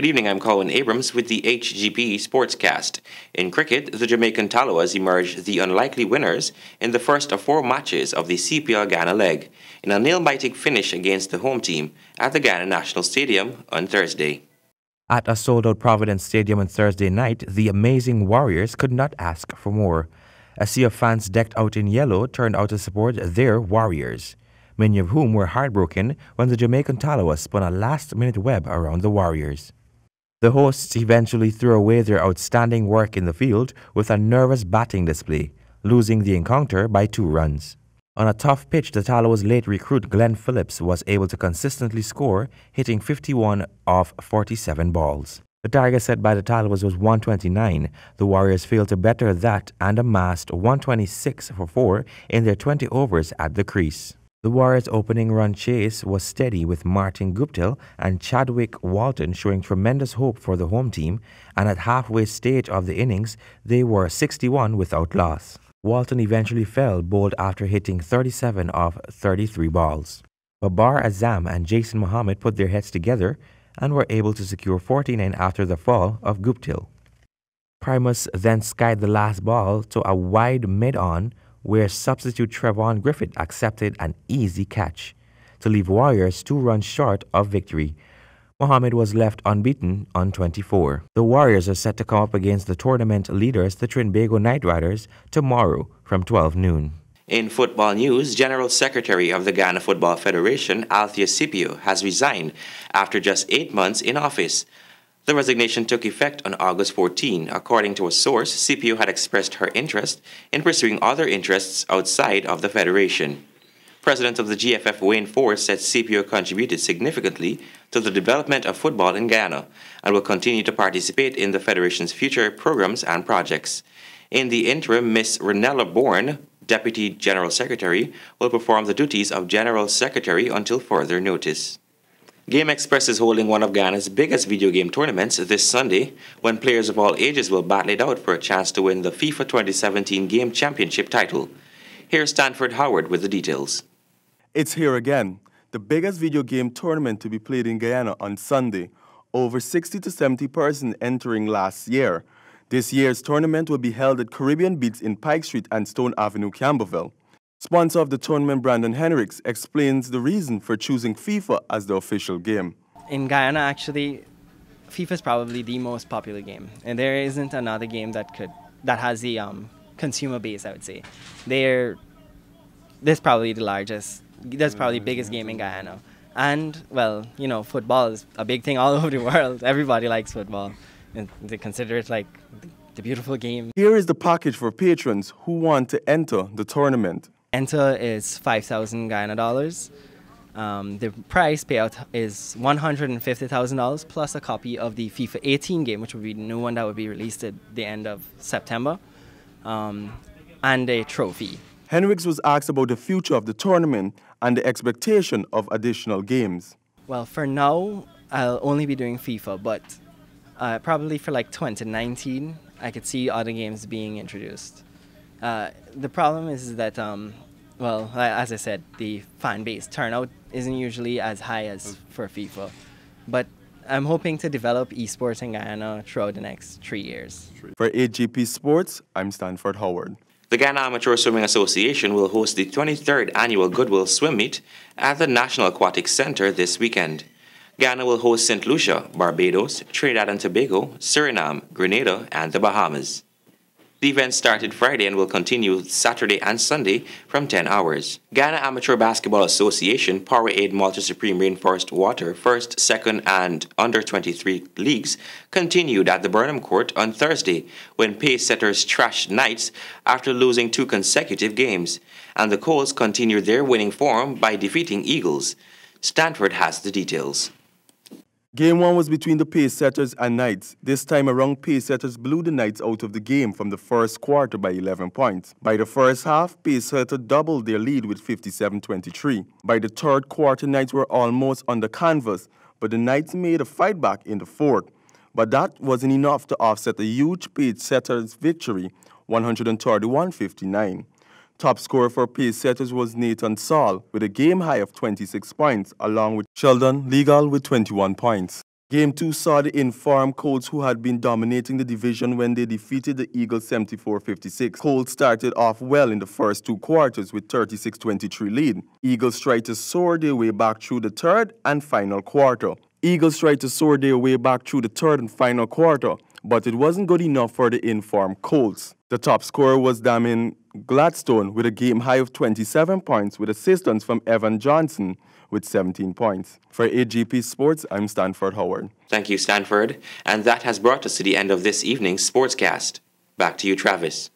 Good evening, I'm Colin Abrams with the Hgptv Sportscast. In cricket, the Jamaican Tallawahs emerged the unlikely winners in the first of 4 matches of the CPL Ghana leg in a nail-biting finish against the home team at the Ghana National Stadium on Thursday. At a sold-out Providence Stadium on Thursday night, the amazing Warriors could not ask for more. A sea of fans decked out in yellow turned out to support their Warriors, many of whom were heartbroken when the Jamaican Tallawahs spun a last-minute web around the Warriors. The hosts eventually threw away their outstanding work in the field with a nervous batting display, losing the encounter by 2 runs. On a tough pitch, the Tallawahs' late recruit Glenn Phillips was able to consistently score, hitting 51 of 47 balls. The target set by the Tallawahs was 129. The Warriors failed to better that and amassed 126 for 4 in their 20 overs at the crease. The Warriors' opening run chase was steady, with Martin Guptill and Chadwick Walton showing tremendous hope for the home team, and at halfway stage of the innings, they were 61 without loss. Walton eventually fell, bowled after hitting 37 of 33 balls. Babar Azam and Jason Mohammed put their heads together and were able to secure 49 after the fall of Guptill. Primus then skied the last ball to a wide mid-on, where substitute Trevon Griffith accepted an easy catch to leave Warriors 2 runs short of victory. Mohammed was left unbeaten on 24. The Warriors are set to come up against the tournament leaders, the Trinbago Knight Riders, tomorrow from 12 noon. In football news, General Secretary of the Ghana Football Federation, Althea Scipio, has resigned after just 8 months in office. The resignation took effect on August 14. According to a source, Scipio had expressed her interest in pursuing other interests outside of the Federation. President of the GFF, Wayne Forrest, said Scipio contributed significantly to the development of football in Ghana and will continue to participate in the Federation's future programs and projects. In the interim, Ms. Renella Bourne, Deputy General Secretary, will perform the duties of General Secretary until further notice. Game Express is holding one of Ghana's biggest video game tournaments this Sunday, when players of all ages will battle it out for a chance to win the FIFA 2017 Game Championship title. Here's Stanford Howard with the details. It's here again, the biggest video game tournament to be played in Guyana on Sunday. Over 60 to 70 persons entering last year. This year's tournament will be held at Caribbean Beats in Pike Street and Stone Avenue, Campbellville. Sponsor of the tournament, Brandon Henricks, explains the reason for choosing FIFA as the official game. In Guyana, actually, FIFA is probably the most popular game, and there isn't another game that has the consumer base, I would say. This probably the largest, that's probably the biggest game in Guyana. And, well, you know, football is a big thing all over the world. Everybody likes football, and they consider it like the beautiful game. Here is the package for patrons who want to enter the tournament. Enter is 5,000 Guyana dollars. The prize payout is $150,000 plus a copy of the FIFA 18 game, which will be the new one that will be released at the end of September, and a trophy. Henricks was asked about the future of the tournament and the expectation of additional games. Well, for now, I'll only be doing FIFA, but probably for like 2019, I could see other games being introduced. The problem is that, well, as I said, the fan base turnout isn't usually as high as for FIFA. But I'm hoping to develop esports in Guyana throughout the next 3 years. For Hgp Sports, I'm Stanford Howard. The Ghana Amateur Swimming Association will host the 23rd Annual Goodwill Swim Meet at the National Aquatic Center this weekend. Ghana will host St. Lucia, Barbados, Trinidad and Tobago, Suriname, Grenada, and the Bahamas. The event started Friday and will continue Saturday and Sunday from 10 hours. Ghana Amateur Basketball Association Powerade Malta Supreme Rainforest Water First, Second, and Under-23 leagues continued at the Burnham Court on Thursday when pace setters trashed Knights after losing 2 consecutive games, and the Coles continued their winning form by defeating Eagles. Stanford has the details. Game 1 was between the pace setters and Knights. This time around, pace setters blew the Knights out of the game from the first quarter by 11 points. By the first half, pace setters doubled their lead with 57-23. By the third quarter, Knights were almost on the canvas, but the Knights made a fight back in the fourth. But that wasn't enough to offset the huge pace setters' victory, 131-59. Top scorer for pace setters was Nathan Saul with a game high of 26 points, along with Sheldon Legal with 21 points. Game 2 saw the informed Colts, who had been dominating the division when they defeated the Eagles 74-56. Colts started off well in the first two quarters with 36-23 lead. Eagles tried to soar their way back through the third and final quarter. But it wasn't good enough for the informed Colts. The top scorer was Damien Gladstone with a game-high of 27 points with assistance from Evan Johnson with 17 points. For Hgp Sports, I'm Stanford Howard. Thank you, Stanford. And that has brought us to the end of this evening's Sportscast. Back to you, Travis.